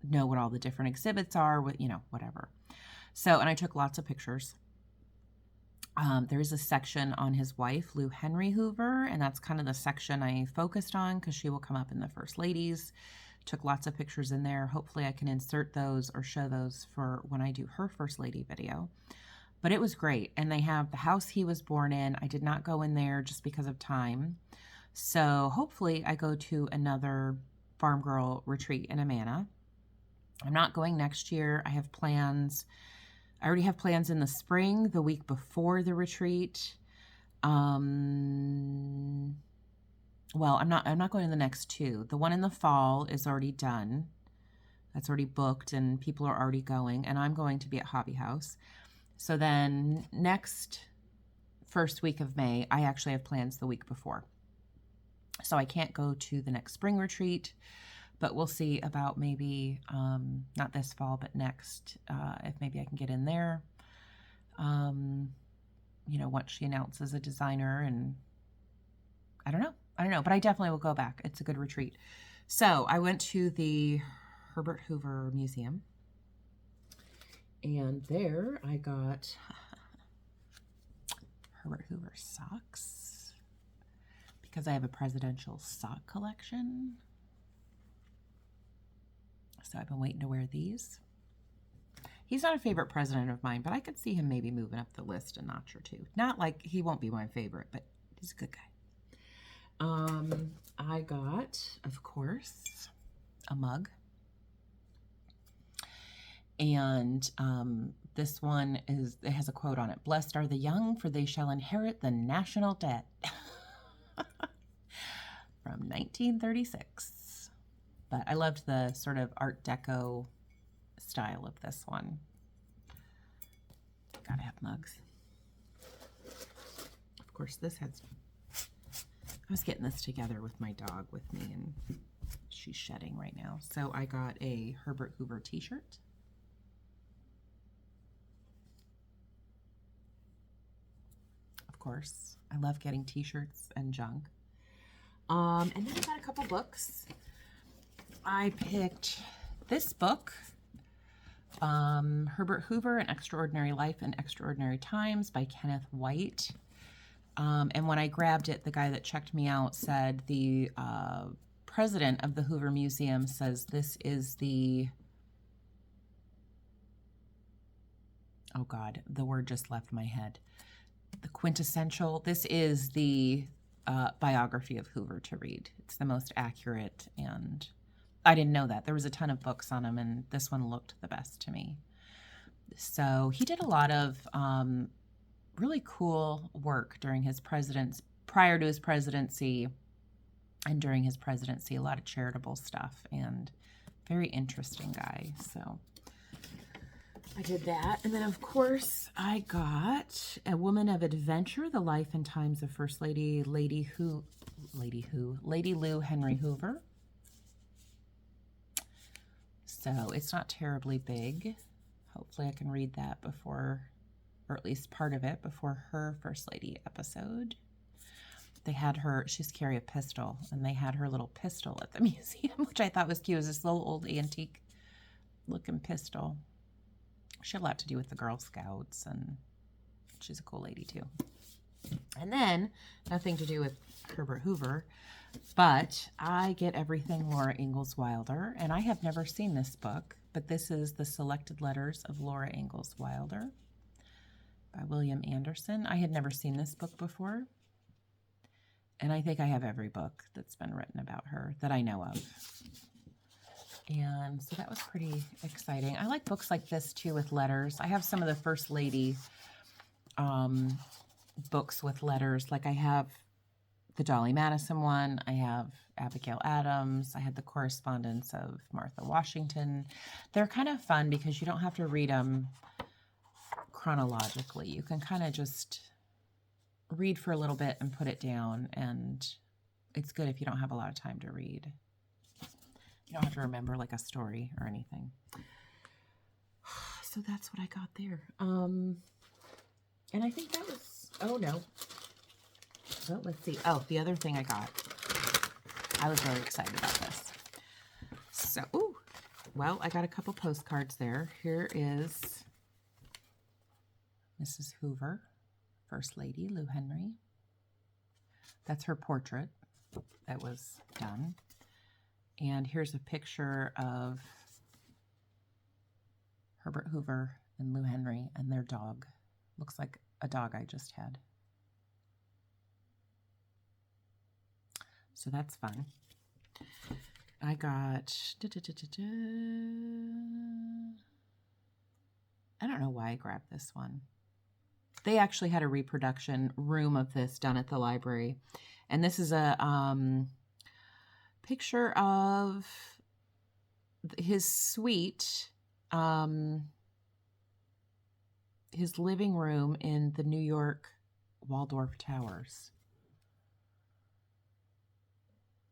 know what all the different exhibits are, what, you know, whatever. So, and I took lots of pictures. There's a section on his wife, Lou Henry Hoover, and that's kind of the section I focused on because she will come up in the First Ladies. Took lots of pictures in there. Hopefully I can insert those or show those for when I do her First Lady video. But it was great. And they have the house he was born in. I did not go in there just because of time. So hopefully I go to another Farm Girl retreat in Amana. I'm not going next year. I have plans. I already have plans in the spring, the week before the retreat. Well, I'm not going to the next two. The one in the fall is already done. That's already booked and people are already going. And I'm going to be at Hobby House. So then next first week of May, I actually have plans the week before. So I can't go to the next spring retreat, but we'll see about maybe, not this fall, but next, if maybe I can get in there. You know, once she announces a designer, and I don't know, but I definitely will go back. It's a good retreat. So I went to the Herbert Hoover Museum, and there I got Herbert Hoover socks because I have a presidential sock collection. So I've been waiting to wear these. He's not a favorite president of mine, but I could see him maybe moving up the list a notch or two. Not like he won't be my favorite, but he's a good guy. I got, of course, a mug. And this one it has a quote on it. Blessed are the young, for they shall inherit the national debt. From 1936. But I loved the sort of Art Deco style of this one. Gotta have mugs. Of course, this has... I was getting this together with my dog with me, and she's shedding right now. So I got a Herbert Hoover t-shirt. Of course, I love getting t-shirts and junk. And then I got a couple books. I picked this book, Herbert Hoover, An Extraordinary Life in Extraordinary Times by Kenneth White. And when I grabbed it, the guy that checked me out said the president of the Hoover Museum says this is the, oh God, the word just left my head. The quintessential, this is the biography of Hoover to read. It's the most accurate, and I didn't know that. There was a ton of books on him, and this one looked the best to me. So he did a lot of really cool work during his prior to his presidency, and during his presidency, a lot of charitable stuff, and very interesting guy. So I did that. And then, of course, I got A Woman of Adventure, The Life and Times of First Lady, Lady Lou Henry Hoover. So it's not terribly big. Hopefully I can read that before, or at least part of it, before her First Lady episode. they had her, she used to carry a pistol, and they had her little pistol at the museum, which I thought was cute. It was this little old antique looking pistol. She had a lot to do with the Girl Scouts, and she's a cool lady too. And then, nothing to do with Herbert Hoover, but I get everything Laura Ingalls Wilder, and I have never seen this book, but this is The Selected Letters of Laura Ingalls Wilder by William Anderson. I had never seen this book before, and I think I have every book that's been written about her that I know of. And so that was pretty exciting. I like books like this too with letters. I have some of the First Lady books with letters. Like I have the Dolly Madison one. I have Abigail Adams. I had the Correspondence of Martha Washington. They're kind of fun because you don't have to read them chronologically. You can kind of just read for a little bit and put it down, and it's good if you don't have a lot of time to read. You don't have to remember like a story or anything. So that's what I got there. And I think that was, oh no. Well, let's see. Oh, the other thing I got. I was really excited about this. So, ooh, well, I got a couple postcards there. Here is Mrs. Hoover, First Lady, Lou Henry. That's her portrait that was done. And here's a picture of Herbert Hoover and Lou Henry and their dog. Looks like a dog I just had. So that's fun. I got, I don't know why I grabbed this one. They actually had a reproduction room of this done at the library. And this is a picture of his suite, his living room in the New York Waldorf Towers.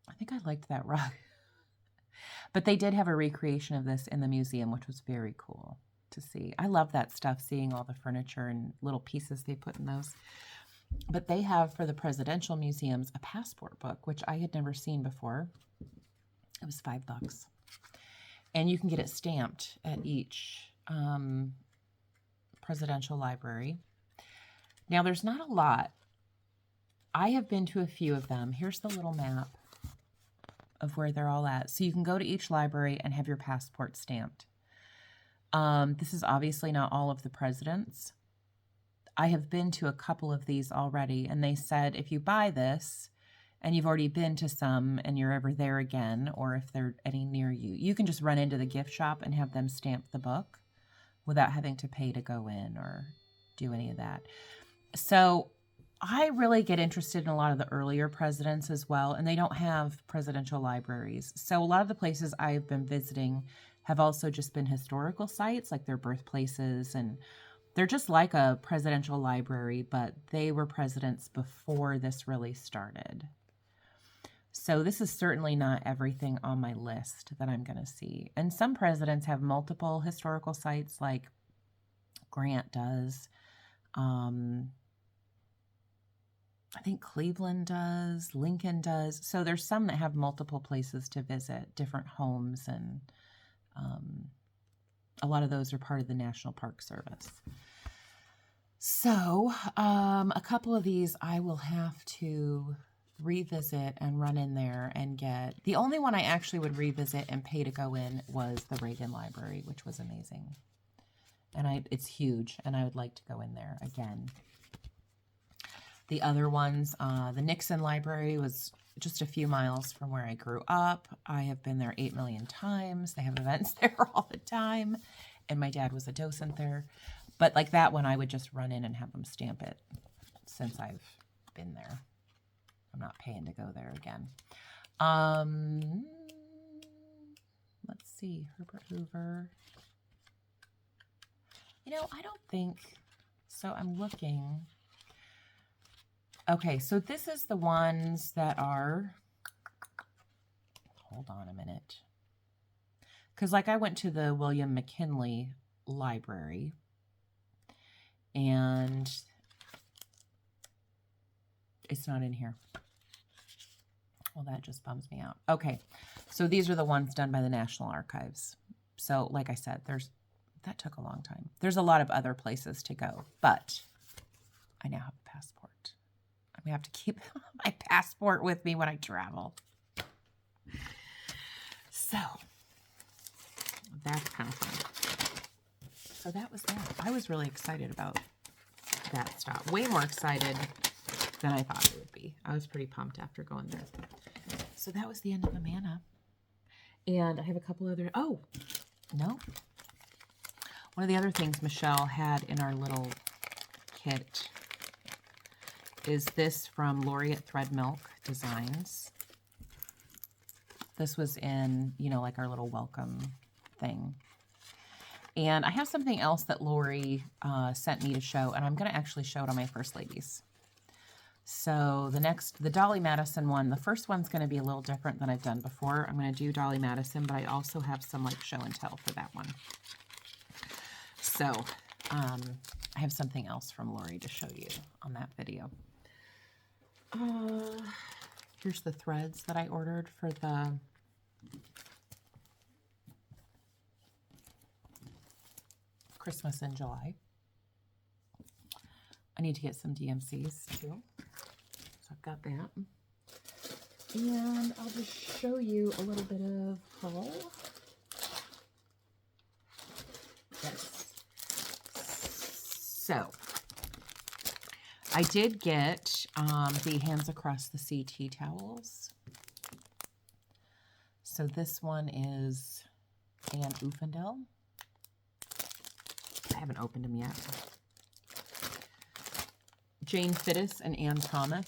I think I liked that rug. But they did have a recreation of this in the museum, which was very cool to see. I love that stuff, seeing all the furniture and little pieces they put in those. But they have, for the presidential museums, a passport book, which I had never seen before. It was $5. And you can get it stamped at each presidential library. Now, there's not a lot. I have been to a few of them. Here's the little map of where they're all at. So you can go to each library and have your passport stamped. This is obviously not all of the presidents. I have been to a couple of these already, and they said if you buy this and you've already been to some and you're ever there again, or if they're any near you, you can just run into the gift shop and have them stamp the book without having to pay to go in or do any of that. So I really get interested in a lot of the earlier presidents as well, and they don't have presidential libraries. So a lot of the places I've been visiting have also just been historical sites, like their birthplaces, and they're just like a presidential library, but they were presidents before this really started. So this is certainly not everything on my list that I'm going to see. And some presidents have multiple historical sites, like Grant does. I think Cleveland does, Lincoln does. So there's some that have multiple places to visit, different homes, and a lot of those are part of the National Park Service. So a couple of these I will have to revisit and run in there and get. The only one I actually would revisit and pay to go in was the Reagan Library, which was amazing. And it's huge, and I would like to go in there again. The other ones, the Nixon Library was just a few miles from where I grew up. I have been there 8 million times. They have events there all the time. And my dad was a docent there. But like that one, I would just run in and have them stamp it since I've been there. I'm not paying to go there again. Let's see, Herbert Hoover. You know, I don't think, so I'm looking. Okay, so this is the ones that are, hold on a minute. Because like I went to the William McKinley Library, and it's not in here. Well, that just bums me out. Okay, so these are the ones done by the National Archives. So like I said, that took a long time. There's a lot of other places to go, but I now have a passport. I'm gonna have to keep my passport with me when I travel. So that's kind of fun. So that was that. I was really excited about that stop. Way more excited than I thought it would be. I was pretty pumped after going there. So that was the end of Amana. And I have a couple other, oh, no. One of the other things Michelle had in our little kit is this from Laureate Thread Milk Designs. This was in, you know, like our little welcome thing. And I have something else that Lori sent me to show, and I'm going to actually show it on my First Ladies. So the Dolly Madison one, the first one's going to be a little different than I've done before. I'm going to do Dolly Madison, but I also have some like show and tell for that one. So I have something else from Lori to show you on that video. Here's the threads that I ordered for the Christmas in July. I need to get some DMCs too. So I've got that. And I'll just show you a little bit of haul. Yes. So I did get the Hands Across the Sea tea towels. So this one is Anne Ufendel. I haven't opened them yet. Jane Fittis and Anne Thomas.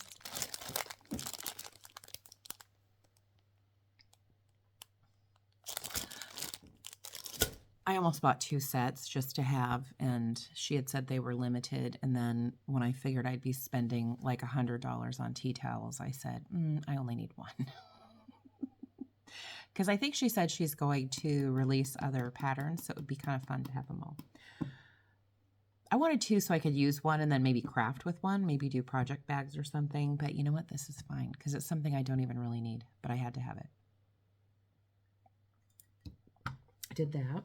I almost bought 2 sets just to have, and she had said they were limited. And then when I figured I'd be spending like $100 on tea towels, I said, I only need one. Because I think she said she's going to release other patterns, so it would be kind of fun to have them all. I wanted 2 so I could use one and then maybe craft with one, maybe do project bags or something. But you know what? This is fine because it's something I don't even really need, but I had to have it. I did that.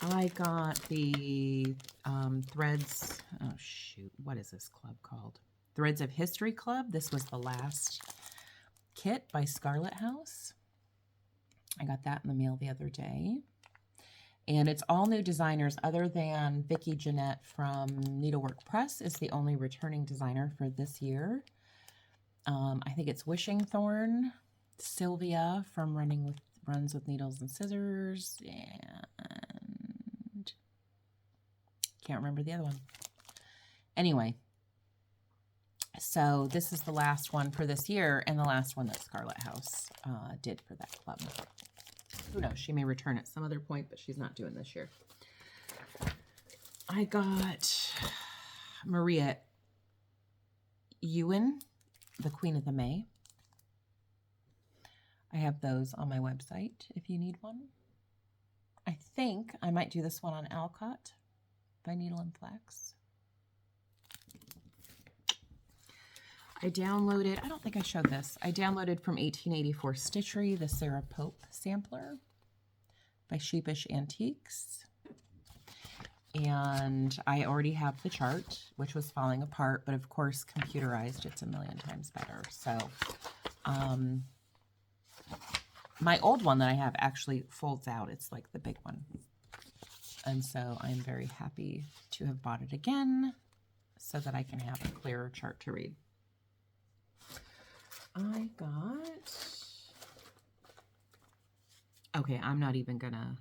I got the Threads, oh shoot, what is this club called? Threads of History Club. This was the last kit by Scarlet House. I got that in the mail the other day. And it's all new designers other than Vicki Jeanette from Needlework Press is the only returning designer for this year. I think it's Wishing Thorn, Sylvia from Runs with Needles and Scissors, and can't remember the other one. Anyway, so this is the last one for this year and the last one that Scarlet House did for that club. Who knows? She may return at some other point, but she's not doing this year. I got Maria Ewan, the Queen of the May. I have those on my website if you need one. I think I might do this one on Alcott by Needle and Flax. I downloaded, I don't think I showed this. I downloaded from 1884 Stitchery, the Sarah Pope sampler by Sheepish Antiques. And I already have the chart, which was falling apart, but of course, computerized, it's a million times better. So, my old one that I have actually folds out. It's like the big one. And so I'm very happy to have bought it again so that I can have a clearer chart to read. I got, okay, I'm not even gonna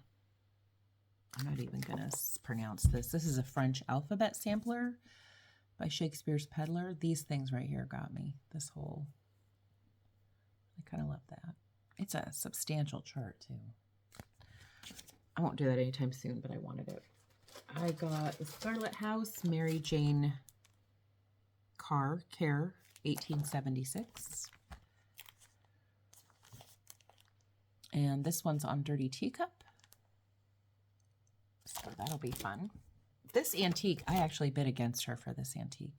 pronounce this. This is a French alphabet sampler by Shakespeare's Peddler. These things right here got me. This whole, I kind of love that. It's a substantial chart too. I won't do that anytime soon, but I wanted it. I got the Scarlet House, Mary Jane Care, 1876. And this one's on Dirty Teacup. So that'll be fun. This antique, I actually bid against her for this antique.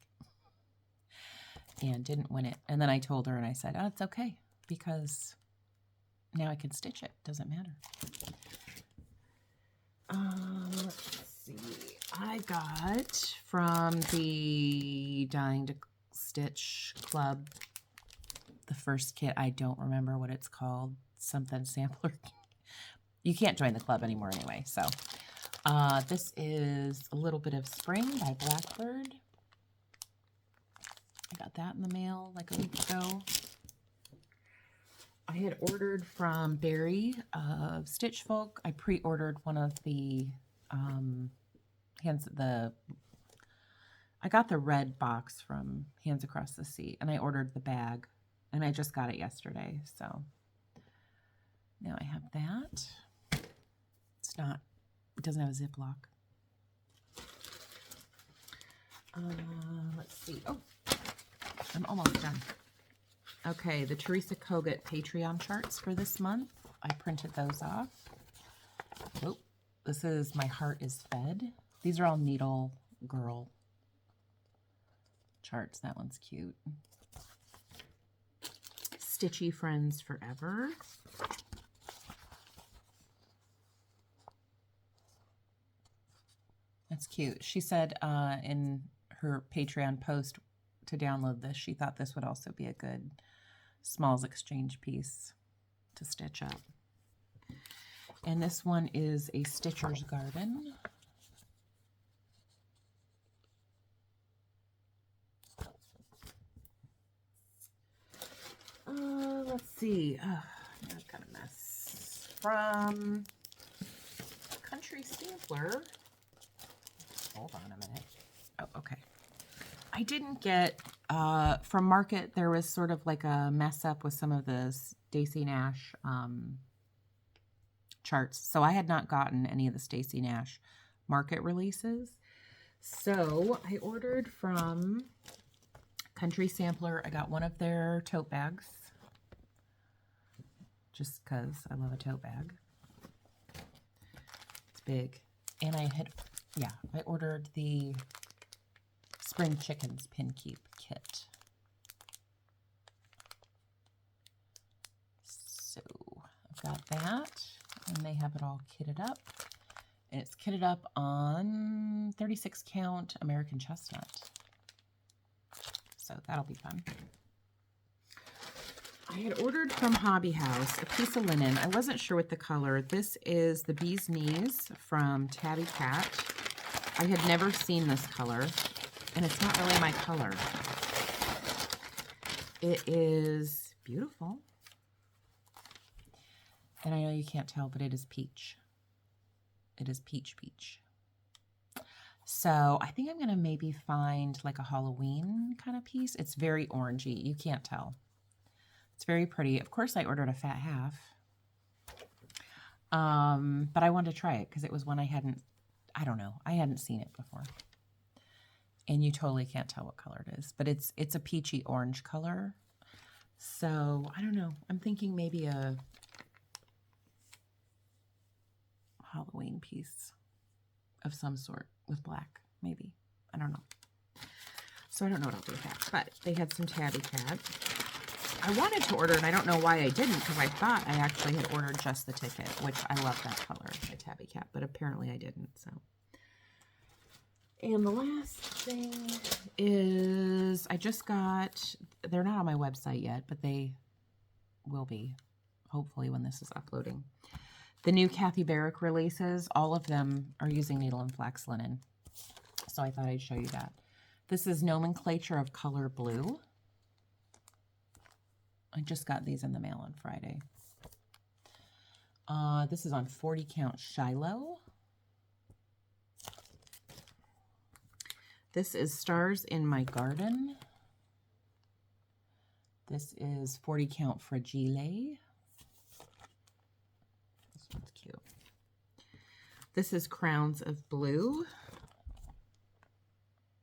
and didn't win it. And then I told her and I said, oh, it's okay because now I can stitch it. Doesn't matter. Let's see. I got from the Dying to Stitch Club the first kit. I don't remember what it's called. Something sampler. You can't join the club anymore anyway. So this is A Little Bit of Spring by Blackbird. I got that in the mail like a week ago. I had ordered from Barry of Stitch Folk. I pre-ordered one of the I got the red box from Hands Across the Sea, and I ordered the bag, and I just got it yesterday. So now I have that. It doesn't have a Ziploc. Let's see. Oh, I'm almost done. Okay, the Teresa Kogut Patreon charts for this month. I printed those off. Oh, this is My Heart is Fed. These are all Needle Girl charts. That one's cute. Stitchy Friends Forever. That's cute. She said in her Patreon post to download this, she thought this would also be a good smalls exchange piece to stitch up. And this one is a Stitcher's Garden. Let's see. I've got a mess. From Country Sampler. Hold on a minute. Oh, okay. I didn't get, from Market, there was sort of like a mess up with some of the Stacey Nash charts. So I had not gotten any of the Stacey Nash Market releases. So I ordered from Country Sampler. I got one of their tote bags. Just because I love a tote bag. It's big. And I ordered the Spring Chickens Pin Keep kit. So I've got that, and they have it all kitted up. And it's kitted up on 36 count American Chestnut. So that'll be fun. I had ordered from Hobby House a piece of linen. I wasn't sure what the color. This is the Bee's Knees from Tabby Cat. I had never seen this color, and it's not really my color. It is beautiful. And I know you can't tell, but it is peach. It is peach. So I think I'm going to maybe find like a Halloween kind of piece. It's very orangey. You can't tell. It's very pretty. Of course, I ordered a fat half. But I wanted to try it because it was one I hadn't seen it before. And you totally can't tell what color it is. But it's a peachy orange color. So, I don't know. I'm thinking maybe a Halloween piece of some sort with black, maybe. I don't know. So I don't know what I'll do with that. But they had some Tabby Cat. I wanted to order, and I don't know why I didn't, because I thought I actually had ordered just the ticket, which I love that color, the Tabby Cat, but apparently I didn't, so. And the last thing is, I just got, they're not on my website yet, but they will be, hopefully, when this is uploading. The new Kathy Barrick releases, all of them are using needle and flax linen, so I thought I'd show you that. This is Nomenclature of Color Blue. I just got these in the mail on Friday. This is on 40 count Shiloh. This is Stars in My Garden. This is 40 count Fragile. This one's cute. This is Crowns of Blue.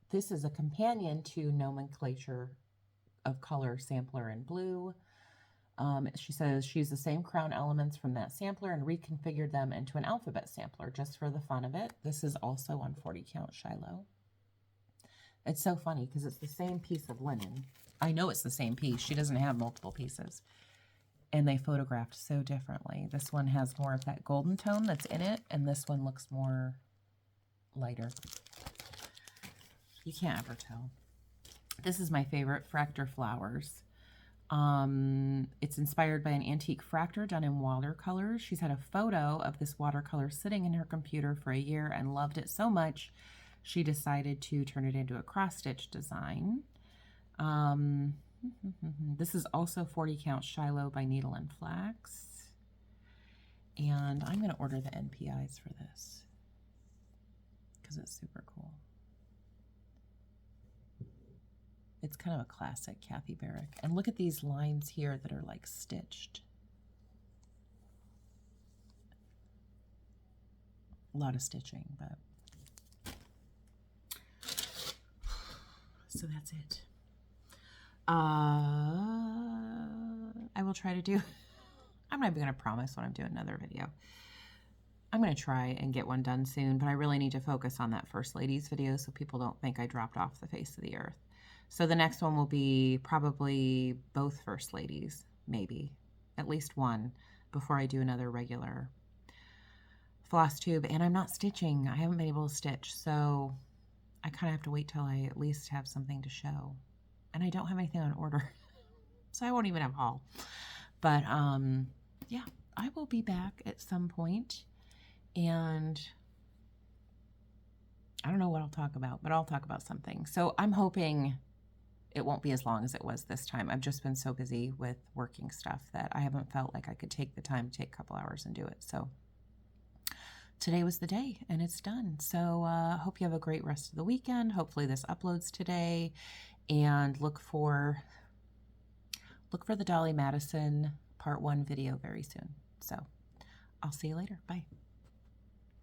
This is a companion to Nomenclature of Color Sampler in Blue. She says she used the same crown elements from that sampler and reconfigured them into an alphabet sampler just for the fun of it. This is also on 40 count Shiloh. It's so funny because it's the same piece of linen. I know it's the same piece. She doesn't have multiple pieces. And they photographed so differently. This one has more of that golden tone that's in it, and this one looks more lighter. You can't ever tell. This is my favorite, Fractor Flowers. It's inspired by an antique fractor done in watercolors. She's had a photo of this watercolor sitting in her computer for a year and loved it so much she decided to turn it into a cross-stitch design. This is also 40 count Shiloh by Needle and Flax. And I'm going to order the NPIs for this because it's super cool. It's kind of a classic Kathy Barrick. And look at these lines here that are like stitched. A lot of stitching, but so that's it. I will try to do, I'm not even going to promise when I'm doing another video. I'm going to try and get one done soon, but I really need to focus on that First Ladies video so people don't think I dropped off the face of the earth. So the next one will be probably both First Ladies, maybe, at least one, before I do another regular floss tube. And I'm not stitching. I haven't been able to stitch, so I kind of have to wait till I at least have something to show. And I don't have anything on order, so I won't even have a haul. But yeah, I will be back at some point, and I don't know what I'll talk about, but I'll talk about something. So I'm hoping it won't be as long as it was this time. I've just been so busy with working stuff that I haven't felt like I could take the time to take a couple hours and do it. So today was the day, and it's done. So hope you have a great rest of the weekend. Hopefully this uploads today, and look for the Dolly Madison Part 1 video very soon. So I'll see you later. Bye.